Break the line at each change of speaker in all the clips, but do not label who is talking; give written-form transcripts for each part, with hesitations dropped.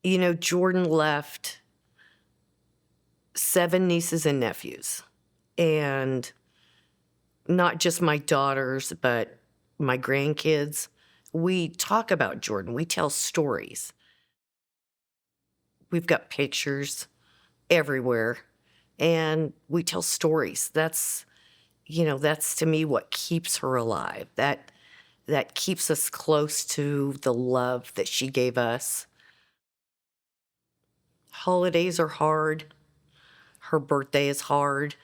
Jordan left 7 nieces and nephews, and not just my daughters, but my grandkids. We talk about Jordan. We tell stories. We've got pictures everywhere, and we tell stories. That's to me what keeps her alive. That keeps us close to the love that she gave us. Holidays are hard. Her birthday is hard.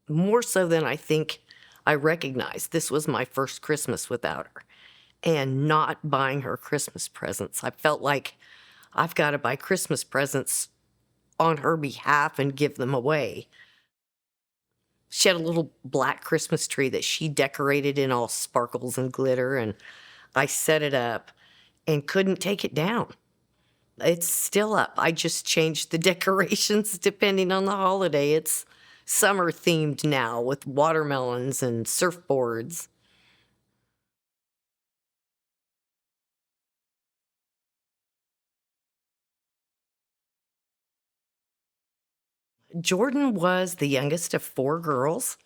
More so than I think I recognized. This was my first Christmas without her. And not buying her Christmas presents. I felt like I've got to buy Christmas presents on her behalf and give them away. She had a little black Christmas tree that she decorated in all sparkles and glitter, and I set it up and couldn't take it down. It's still up. I just changed the decorations depending on the holiday. It's summer themed now with watermelons and surfboards. Jordan was the youngest of 4 girls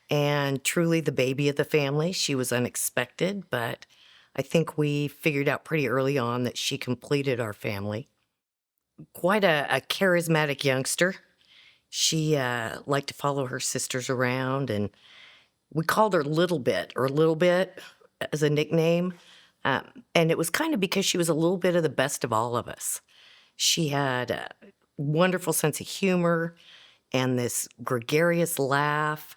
and truly the baby of the family. She was unexpected, but I think we figured out pretty early on that she completed our family. Quite a charismatic youngster. She liked to follow her sisters around, and we called her Little Bit as a nickname. And it was kind of because she was a little bit of the best of all of us. She had a wonderful sense of humor and this gregarious laugh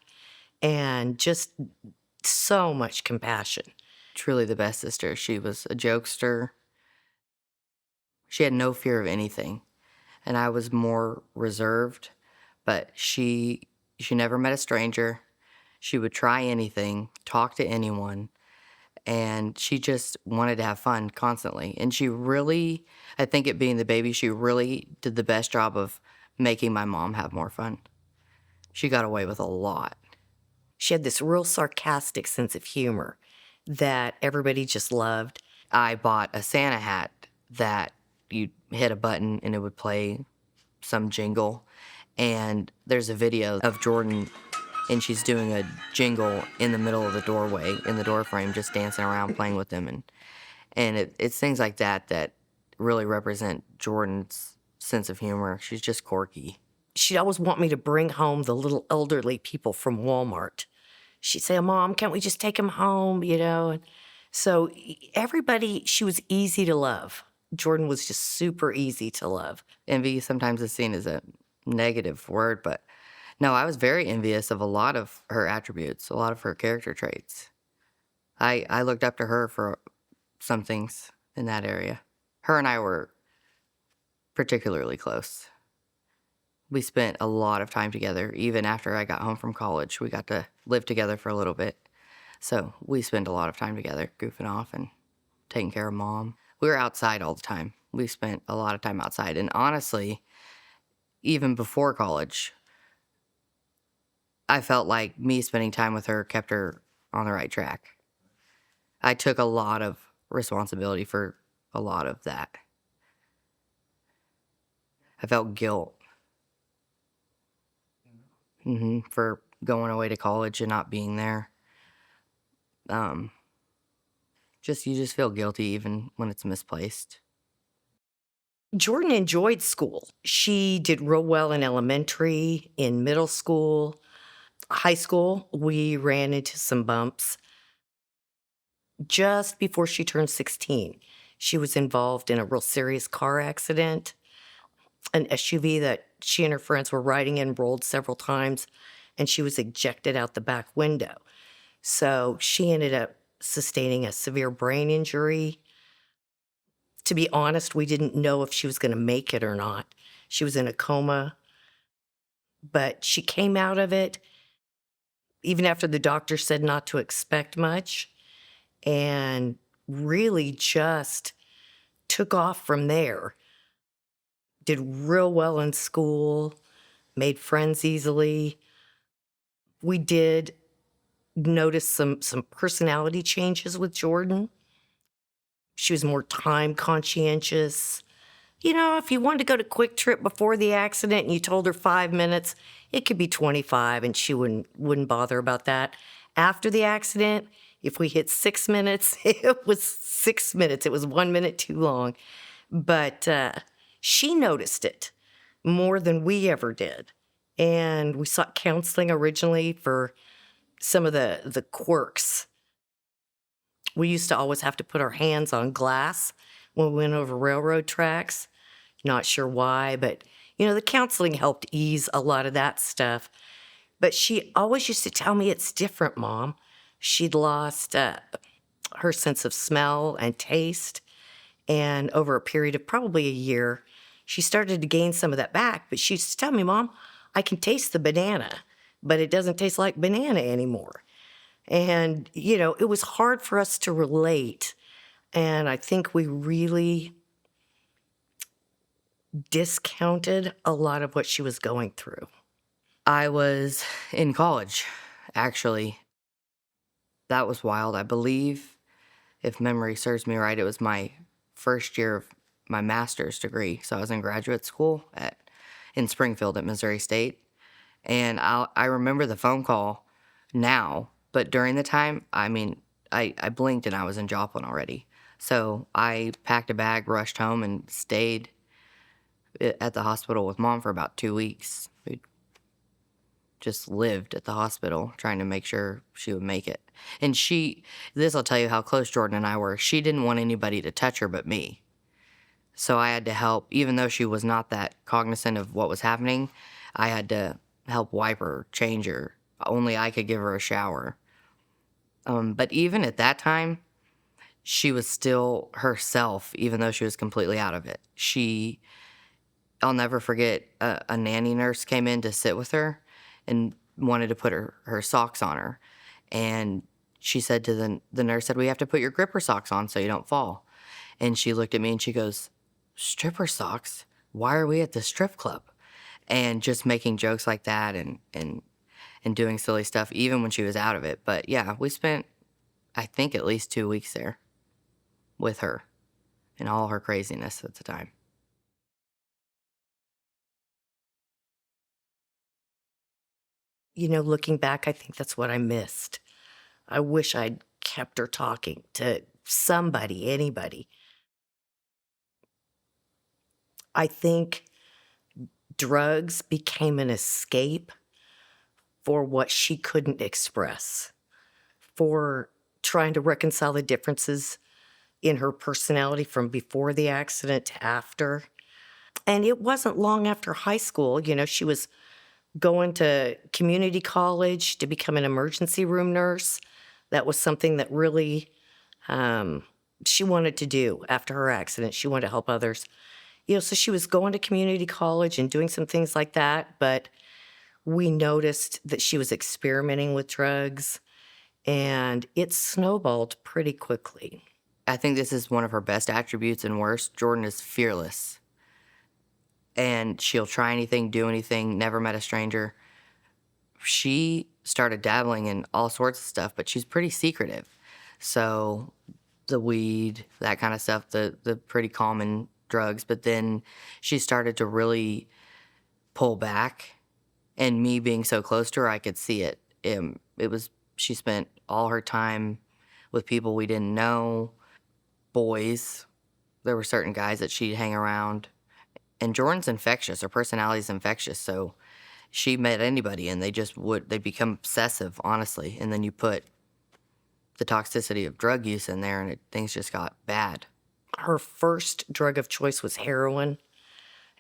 and just so much compassion.
Truly the best sister. She was a jokester. She had no fear of anything. And I was more reserved, but she never met a stranger. She would try anything, talk to anyone, and she just wanted to have fun constantly. And she really, I think it being the baby, she really did the best job of making my mom have more fun. She got away with a lot.
She had this real sarcastic sense of humor that everybody just loved.
I bought a Santa hat that you hit a button and it would play some jingle. And there's a video of Jordan, and she's doing a jingle in the middle of the doorway, in the door frame, just dancing around, playing with them. And it's things like that that really represent Jordan's sense of humor. She's just quirky.
She'd always want me to bring home the little elderly people from Walmart. She'd say, Mom, can't we just take them home, And so everybody, she was easy to love. Jordan was just super easy to love.
Envy sometimes is seen as a negative word, but no, I was very envious of a lot of her attributes, a lot of her character traits. I looked up to her for some things in that area. Her and I were particularly close. We spent a lot of time together. Even after I got home from college, we got to live together for a little bit. So we spent a lot of time together, goofing off and taking care of Mom. We were outside all the time. We spent a lot of time outside. And honestly, even before college, I felt like me spending time with her kept her on the right track. I took a lot of responsibility for a lot of that. I felt guilt for going away to college and not being there. You just feel guilty even when it's misplaced.
Jordan enjoyed school. She did real well in elementary, in middle school. High school, we ran into some bumps. Just before she turned 16, she was involved in a real serious car accident. An SUV that she and her friends were riding in rolled several times, and she was ejected out the back window. So she ended up sustaining a severe brain injury. To be honest, we didn't know if she was going to make it or not. She was in a coma, but she came out of it even after the doctor said not to expect much, and really just took off from there. Did real well in school, made friends easily. We did notice some personality changes with Jordan. She was more time conscientious. If you wanted to go to Quick Trip before the accident and you told her 5 minutes, it could be 25 and she wouldn't bother about that. After the accident, if we hit 6 minutes, it was 6 minutes. It was 1 minute too long. But she noticed it more than we ever did. And we sought counseling originally for some of the quirks. We used to always have to put our hands on glass when we went over railroad tracks. Not sure why, but the counseling helped ease a lot of that stuff. But she always used to tell me, it's different, Mom. She'd lost her sense of smell and taste. And over a period of probably a year, she started to gain some of that back. But she used to tell me, Mom, I can taste the banana, but it doesn't taste like banana anymore. And, it was hard for us to relate. And I think we really discounted a lot of what she was going through.
I was in college, actually. That was wild. I believe, if memory serves me right, it was my first year of my master's degree. So I was in graduate school in Springfield at Missouri State. And I remember the phone call now, but during the time, I blinked and I was in Joplin already. So I packed a bag, rushed home, and stayed at the hospital with Mom for about 2 weeks. We just lived at the hospital trying to make sure she would make it. And this will tell you how close Jordan and I were. She didn't want anybody to touch her but me. So I had to help, even though she was not that cognizant of what was happening, I had to help wipe her, change her. Only I could give her a shower. But even at that time, she was still herself, even though she was completely out of it. I'll never forget, a nanny nurse came in to sit with her and wanted to put her socks on her. And she said to the nurse, we have to put your gripper socks on so you don't fall. And she looked at me and she goes, stripper socks? Why are we at the strip club? And just making jokes like that and doing silly stuff, even when she was out of it. But yeah, we spent, I think, at least 2 weeks there with her and all her craziness at the time.
Looking back, I think that's what I missed. I wish I'd kept her talking to somebody, anybody. I think drugs became an escape for what she couldn't express, for trying to reconcile the differences in her personality from before the accident to after. And it wasn't long after high school, she was going to community college to become an emergency room nurse. That was something that really she wanted to do after her accident. She wanted to help others. So she was going to community college and doing some things like that, but we noticed that she was experimenting with drugs, and it snowballed pretty quickly.
I think this is one of her best attributes and worst. Jordan is fearless. And she'll try anything, do anything, never met a stranger. She started dabbling in all sorts of stuff, but she's pretty secretive. So the weed, that kind of stuff, the pretty common drugs. But then she started to really pull back. And me being so close to her, I could see it. She spent all her time with people we didn't know, boys. There were certain guys that she'd hang around. And Jordan's infectious. Her personality's infectious. So she met anybody and they'd become obsessive, honestly. And then you put the toxicity of drug use in there and things just got bad.
Her first drug of choice was heroin,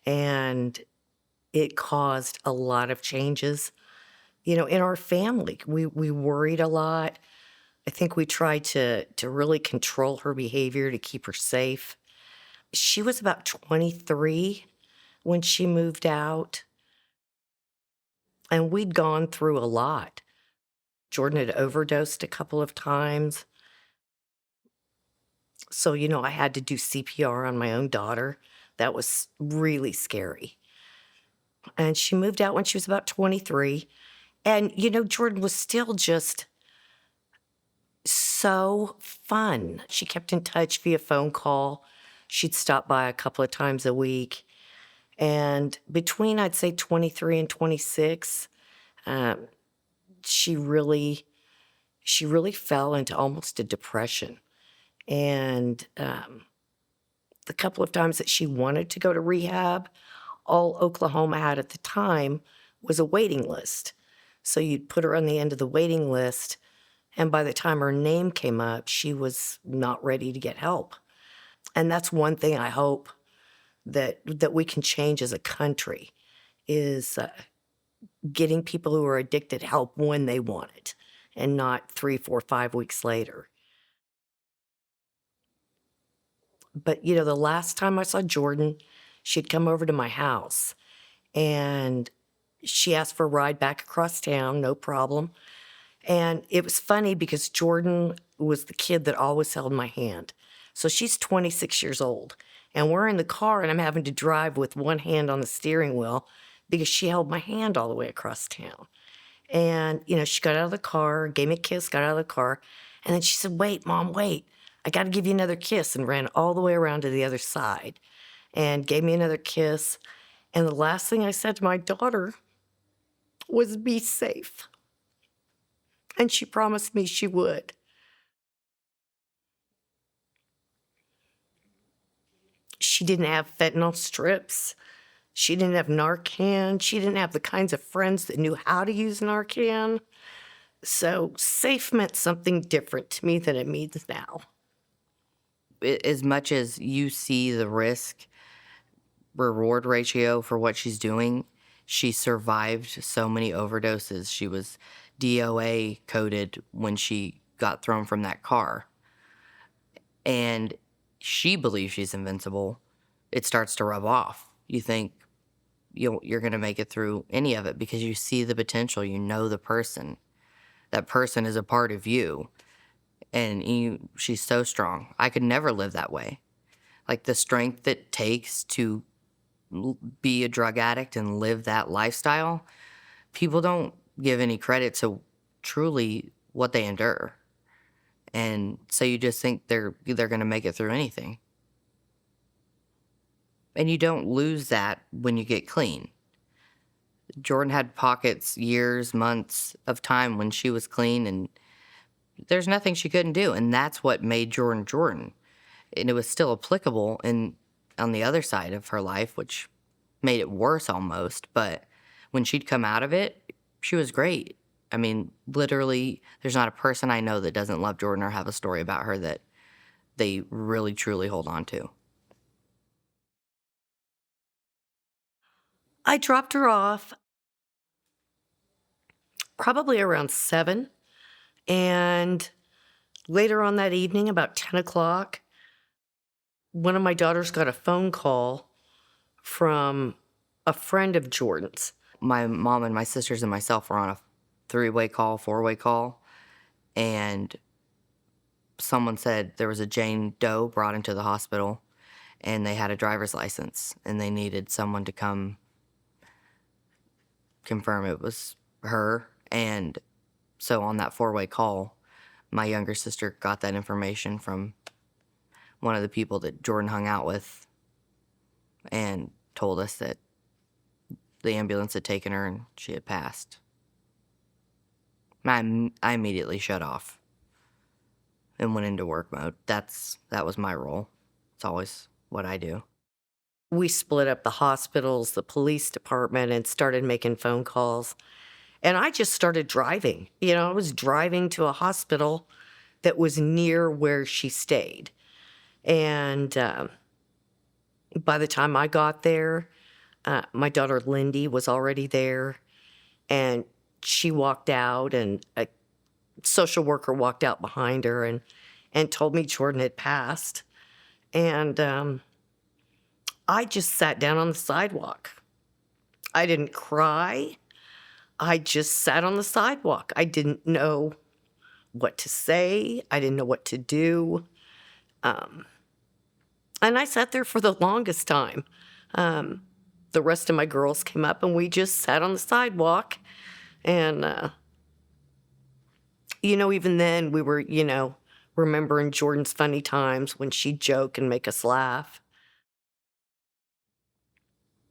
and it caused a lot of changes. In our family, we worried a lot. I think we tried to really control her behavior to keep her safe. She was about 23 when she moved out, and we'd gone through a lot. Jordan had overdosed a couple of times. So, I had to do CPR on my own daughter. That was really scary. And she moved out when she was about 23. And, Jordan was still just so fun. She kept in touch via phone call. She'd stop by a couple of times a week. And between, I'd say, 23 and 26, um, she really, she really fell into almost a depression. And the couple of times that she wanted to go to rehab, all Oklahoma had at the time was a waiting list. So you'd put her on the end of the waiting list, and by the time her name came up, she was not ready to get help. And that's one thing I hope that we can change as a country is getting people who are addicted help when they want it and not 3, 4, 5 weeks later. But, the last time I saw Jordan, she'd come over to my house and she asked for a ride back across town, no problem. And it was funny because Jordan was the kid that always held my hand. So she's 26 years old. And we're in the car and I'm having to drive with one hand on the steering wheel because she held my hand all the way across town. And, she got out of the car, gave me a kiss, got out of the car. And then she said, "Wait, Mom, wait. I got to give you another kiss," and ran all the way around to the other side and gave me another kiss. And the last thing I said to my daughter was, "Be safe." And she promised me she would. She didn't have fentanyl strips. She didn't have Narcan. She didn't have the kinds of friends that knew how to use Narcan. So safe meant something different to me than it means now.
As much as you see the risk reward ratio for what she's doing, she survived so many overdoses. She was DOA coded when she got thrown from that car. And she believes she's invincible. It starts to rub off. You think you're going to make it through any of it because you see the potential. You know the person. That person is a part of you. And she's so strong. I could never live that way. Like the strength it takes to be a drug addict and live that lifestyle, people don't give any credit to truly what they endure. And so you just think they're going to make it through anything. And you don't lose that when you get clean. Jordan had pockets, years, months of time when she was clean, and there's nothing she couldn't do. And that's what made Jordan Jordan. And it was still applicable on the other side of her life, which made it worse almost. But when she'd come out of it, she was great. I mean, literally, there's not a person I know that doesn't love Jordan or have a story about her that they really, truly hold on to.
I dropped her off probably around 7. And later on that evening, about 10 o'clock, one of my daughters got a phone call from a friend of Jordan's.
My mom and my sisters and myself were on a 3-way call, 4-way call, and someone said there was a Jane Doe brought into the hospital, and they had a driver's license, and they needed someone to come confirm it was her. And so on that 4-way call, my younger sister got that information from one of the people that Jordan hung out with and told us that the ambulance had taken her and she had passed. I immediately shut off and went into work mode. That was my role. It's always what I do.
We split up the hospitals, the police department, and started making phone calls. And I just started driving. I was driving to a hospital that was near where she stayed. And by the time I got there, my daughter Lindy was already there. And she walked out, and a social worker walked out behind her and told me Jordan had passed. And I just sat down on the sidewalk. I didn't cry. I just sat on the sidewalk. I didn't know what to say. I didn't know what to do. And I sat there for the longest time. The rest of my girls came up and we just sat on the sidewalk. And, even then we were, remembering Jordan's funny times when she'd joke and make us laugh.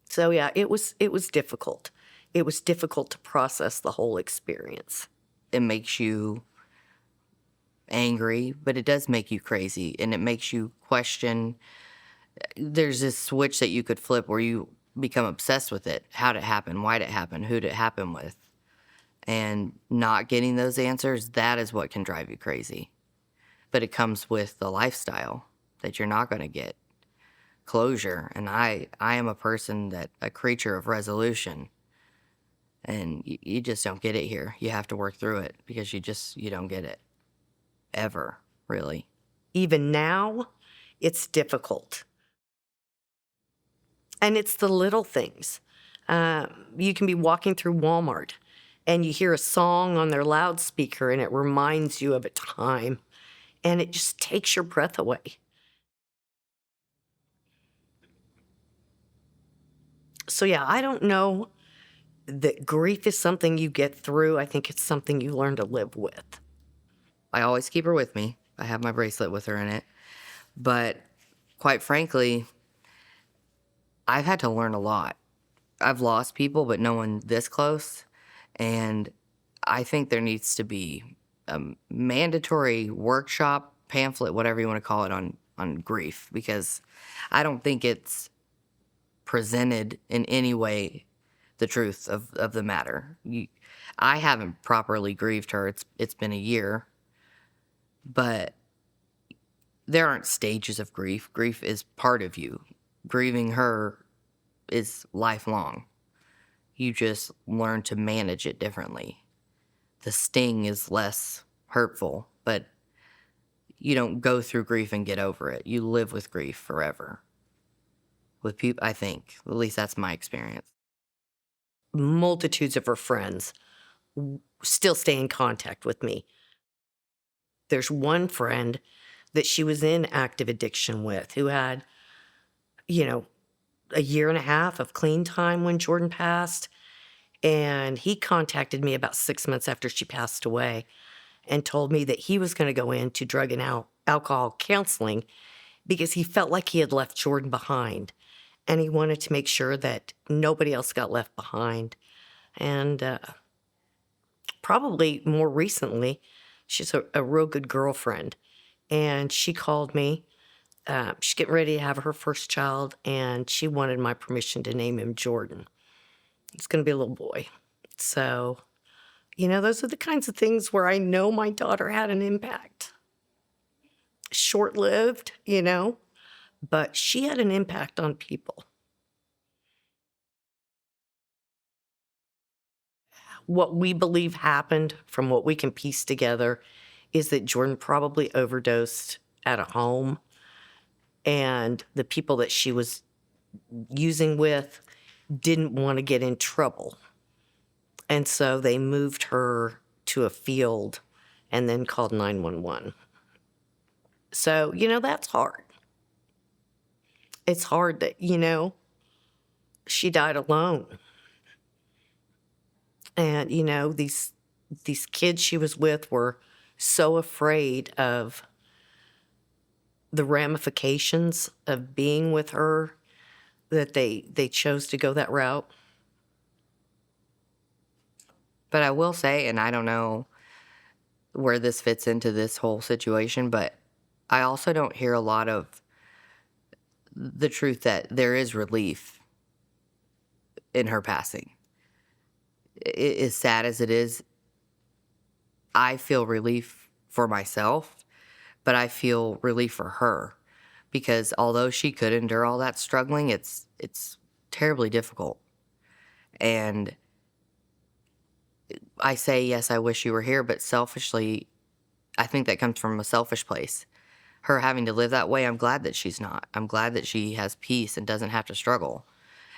So yeah, it was difficult. It was difficult to process the whole experience.
It makes you angry, but it does make you crazy, and it makes you question. There's this switch that you could flip where you become obsessed with it. How'd it happen? Why'd it happen? Who'd it happen with? And not getting those answers, that is what can drive you crazy. But it comes with the lifestyle that you're not going to get closure. And I am a person a creature of resolution. And you just don't get it here. You have to work through it because you don't get it. Ever, really.
Even now, it's difficult. And it's the little things. You can be walking through Walmart and you hear a song on their loudspeaker and it reminds you of a time, and it just takes your breath away. So yeah, I don't know that grief is something you get through. I think it's something you learn to live with.
I always keep her with me. I have my bracelet with her in it. But quite frankly, I've had to learn a lot. I've lost people, but no one this close. And I think there needs to be a mandatory workshop, pamphlet, whatever you want to call it, on grief, because I don't think it's presented in any way the truth of the matter. I haven't properly grieved her. It's been a year. But there aren't stages of grief. Grief is part of you. Grieving her is lifelong. You just learn to manage it differently. The sting is less hurtful, but you don't go through grief and get over it. You live with grief forever. With people, I think. At least that's my experience.
Multitudes of her friends still stay in contact with me. There's one friend that she was in active addiction with who had, a year and a half of clean time when Jordan passed. And he contacted me about 6 months after she passed away and told me that he was going to go into drug and alcohol counseling because he felt like he had left Jordan behind. And he wanted to make sure that nobody else got left behind. And probably more recently, she's a real good girlfriend. And she called me. She's getting ready to have her first child, and she wanted my permission to name him Jordan. It's going to be a little boy. So, those are the kinds of things where I know my daughter had an impact. Short-lived, but she had an impact on people. What we believe happened, from what we can piece together, is that Jordan probably overdosed at a home, and the people that she was using with didn't want to get in trouble. And so they moved her to a field and then called 911. So, that's hard. It's hard that, she died alone. And, these kids she was with were so afraid of the ramifications of being with her that they chose to go that route.
But I will say, and I don't know where this fits into this whole situation, but I also don't hear a lot of the truth that there is relief in her passing. As sad as it is, I feel relief for myself, but I feel relief for her, because although she could endure all that struggling, it's terribly difficult. And I say, yes, I wish you were here, but selfishly, I think that comes from a selfish place. Her having to live that way, I'm glad that she's not. I'm glad that she has peace and doesn't have to struggle.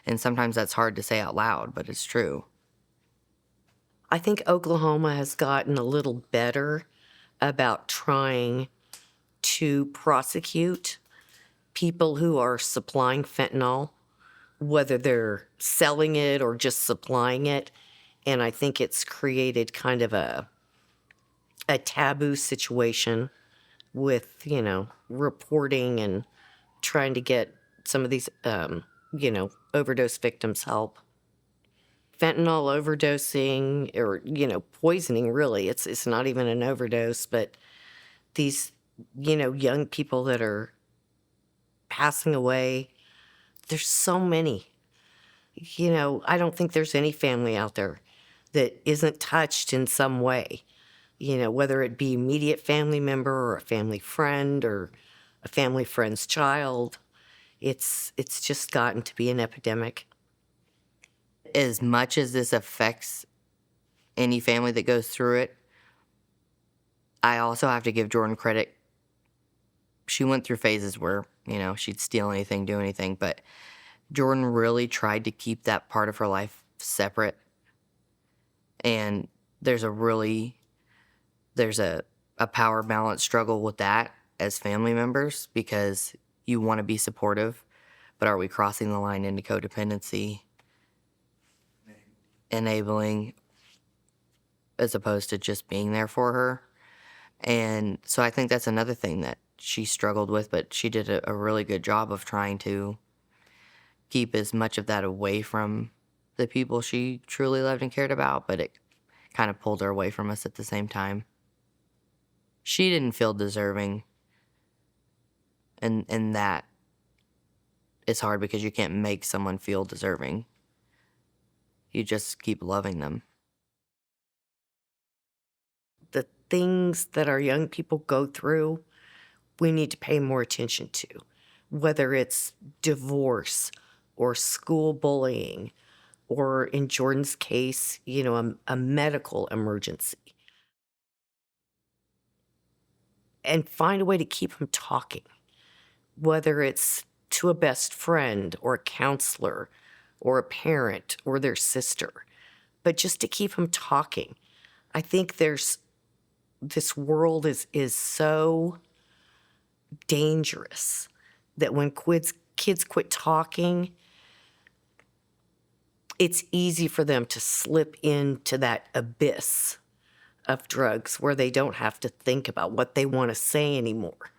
And sometimes that's hard to say out loud, but it's true.
I think Oklahoma has gotten a little better about trying to prosecute people who are supplying fentanyl, whether they're selling it or just supplying it. And I think it's created kind of a taboo situation with, reporting and trying to get some of these, overdose victims help. Fentanyl overdosing or, poisoning, really. It's not even an overdose, but these, young people that are passing away, there's so many. I don't think there's any family out there that isn't touched in some way, whether it be immediate family member or a family friend or a family friend's child. It's just gotten to be an epidemic.
As much as this affects any family that goes through it, I also have to give Jordan credit. She went through phases where, she'd steal anything, do anything, but Jordan really tried to keep that part of her life separate. And there's a power balance struggle with that as family members, because you want to be supportive, but are we crossing the line into codependency, enabling, as opposed to just being there for her? And so I think that's another thing that she struggled with, but she did a really good job of trying to keep as much of that away from the people she truly loved and cared about, but it kind of pulled her away from us at the same time. She didn't feel deserving, and that is hard because you can't make someone feel deserving. You just keep loving them.
The things that our young people go through, we need to pay more attention to, whether it's divorce or school bullying, or in Jordan's case, a medical emergency. And find a way to keep them talking, whether it's to a best friend or a counselor or a parent or their sister, but just to keep them talking. I think this world is so dangerous that when kids quit talking, it's easy for them to slip into that abyss of drugs where they don't have to think about what they want to say anymore.